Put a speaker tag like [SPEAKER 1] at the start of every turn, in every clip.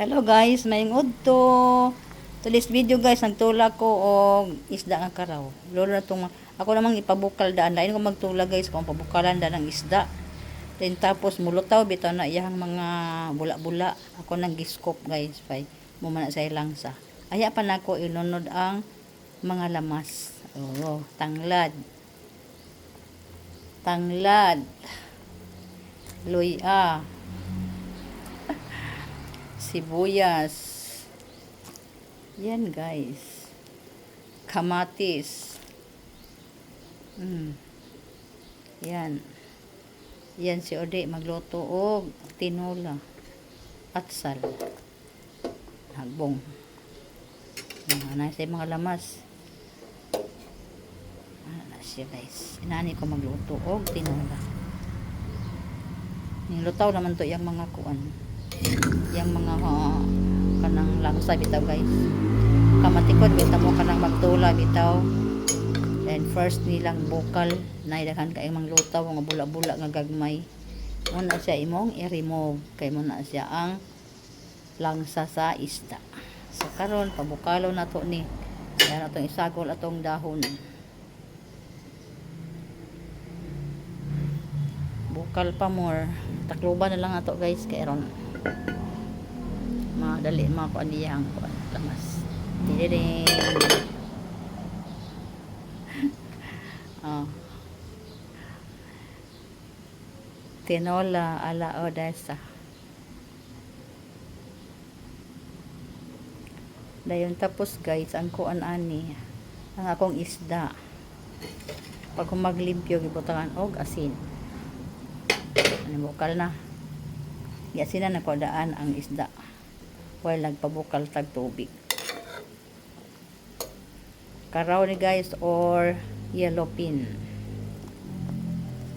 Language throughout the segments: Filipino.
[SPEAKER 1] Hello guys, maingod to. Today's video guys, nagtula ko og isda nga karaw. Lolo na tong ako namang ipabukal daan. Lain ko magtula guys kung pabukalan daan ng isda. Then tapos mulutaw bitaw na iyang mga bula-bula. Ako nang giskop guys, fay mo man sa langsa. Aya pa nako inunod ang mga lamas. Oh, tanglad. Tanglad. Luya. Sibuyas. Yan guys. Kamatis. Yan. Yan si Ode magluto og tinola. Atsal. Hagbong. Ano sa mga lamas. Ano siya guys. Inani ko magluto og tinola. Nilutaw naman to yung mga kuan. Yung mga kanang langsa bitaw guys. Kamatikod bitaw mo kanang magtula bitaw. Then first nilang bukal na idaghan kay mang lutaw nga bula-bula nga gagmay. Muna siya imong i-remove kay muna siya ang langsa sa isda. So karon pabukalo na to ni. Ayan atong isagol atong dahon. Bukal pa more. Takloban na lang ato guys kay ron madali mga kuan niyang kuan lamas. Diding. Tinola ala Odessa. Dayon tapos guys ang kuan ani ang akong isda. Pag maglimpyo gibutangan og asin. Ano bukal na. Yasinan na ko daan ang isda. While nagpabukal tag tubig. Karaw ni guys or yellow pin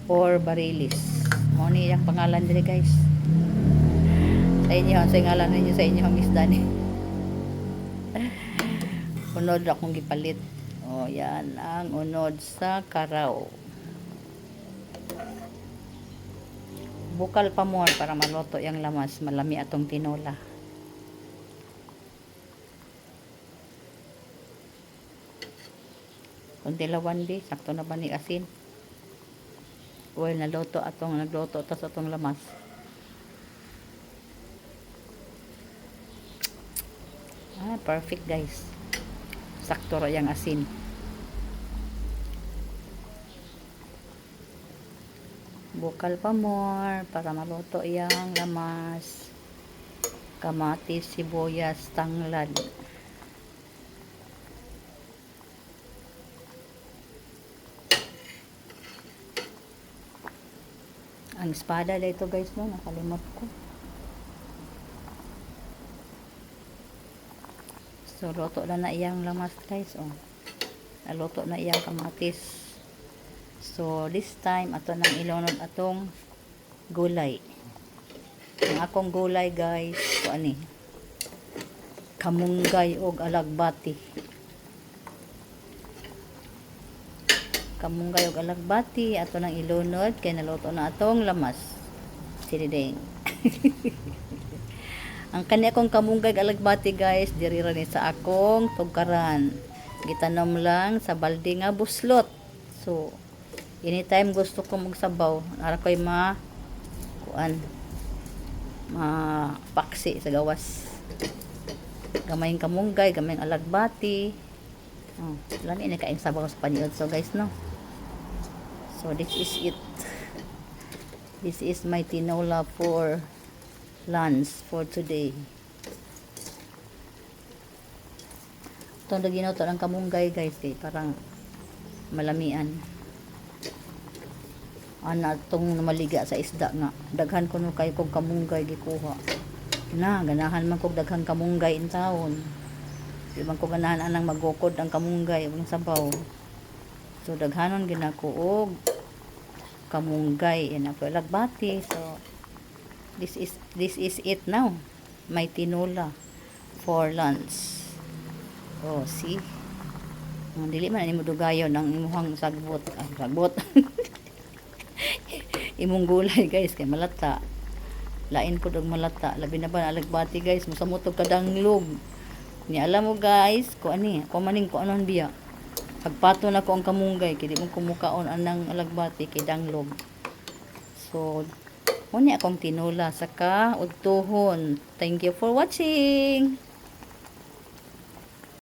[SPEAKER 1] or barilis. Mo ni ang pangalan diri guys. Sa inyo, sa ngalan ninyo sa inyo ang isda ni. Unod akong gipalit. Oh, yan ang unod sa karaw. Bukal pa mo para maluto yung lamas, malami atong tinola. Kung tilawan di, sakto na ba ni asin? Well, nagluto tas atong lamas. Perfect guys. Sakto ra yang asin. Bukal pa more para maluto yang lamas. Kamatis, sibuyas, tanglad. Ang espada dito guys no, nakalimot ko. So luto na iyang lamas guys oh. Naluto na iyang kamatis. So this time ato nang ilunod atong gulay. Ang akong gulay guys, so ani kamunggay og alagbati. Kamunggay og alagbati ato nang ilunod kay naluto na atong lamas. Sidideng. Ang kani akong kamunggay og alagbati guys, diri ra ni sa akong tugkaran. Gitanom lang sa balde nga buslot. So anytime gusto ko magsabaw, ara koy paksi sa gawas. Gamayng kamunggay, gamayng alagbati. Oh, lami ni kaing sabaw sa paniod so guys no. So this is it. This is my tinola for lunch for today. Itong lagyan ito ng kamunggay guys kay parang malamian. Ana itong maliga sa isda nga. Daghan ko no kay kog kamunggay gikuha. Na, ganahan man kog daghang kamunggay in taon. Di man ko ganahan anang magukod ang kamunggay ang sabaw. So daghanon ginako og kamunggay and ako alagbati. So this is it now. My tinola for lunch. Oh, see? Dili man nimo dugayon ang imuhang sagbot. Sagbot. Imong gulay guys kay malata. lain po og malata, labi na ba alagbati guys, musamot og kadanglog. Ni alam mo guys, ko ani, ko maning ko anon biya. Pagpato na ko ang kamunggay, kay di mo kumukaon anang alagbati kay danglog. So, muna akong tinula saka udtohon. Thank you for watching.